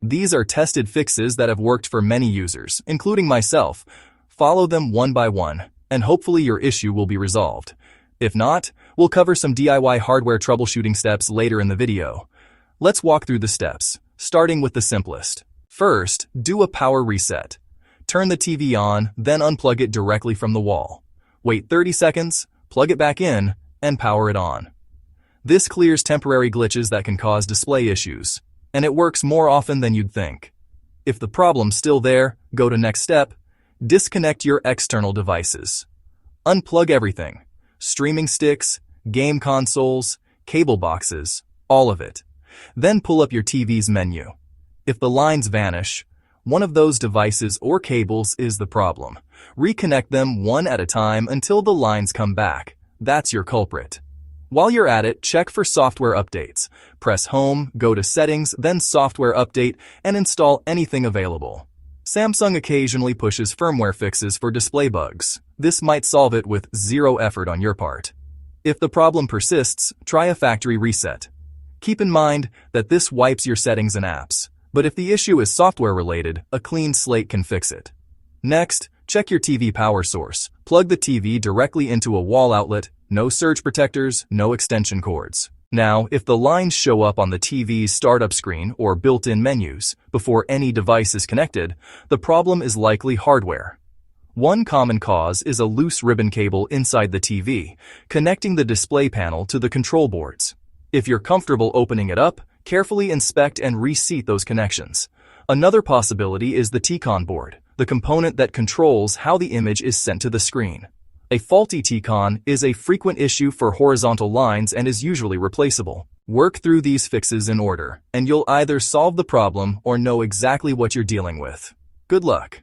These are tested fixes that have worked for many users, including myself. Follow them one by one, and hopefully your issue will be resolved. If not, we'll cover some DIY hardware troubleshooting steps later in the video. Let's walk through the steps, starting with the simplest. First, do a power reset. Turn the TV on, then unplug it directly from the wall. Wait 30 seconds, plug it back in, and power it on. This clears temporary glitches that can cause display issues, and it works more often than you'd think. If the problem's still there, go to next step. Disconnect your external devices. Unplug everything. Streaming sticks, game consoles, cable boxes, all of it. Then pull up your TV's menu. If the lines vanish, one of those devices or cables is the problem. Reconnect them one at a time until the lines come back. That's your culprit. While you're at it, check for software updates. Press Home, go to Settings, then Software Update, and install anything available. Samsung occasionally pushes firmware fixes for display bugs. This might solve it with zero effort on your part. If the problem persists, try a factory reset. Keep in mind that this wipes your settings and apps, but if the issue is software-related, a clean slate can fix it. Next, check your TV power source. Plug the TV directly into a wall outlet. No surge protectors, no extension cords. Now, if the lines show up on the TV's startup screen or built-in menus before any device is connected, the problem is likely hardware. One common cause is a loose ribbon cable inside the TV, connecting the display panel to the control boards. If you're comfortable opening it up, carefully inspect and reseat those connections. Another possibility is the T-Con board, the component that controls how the image is sent to the screen. A faulty T-Con is a frequent issue for horizontal lines and is usually replaceable. Work through these fixes in order, and you'll either solve the problem or know exactly what you're dealing with. Good luck!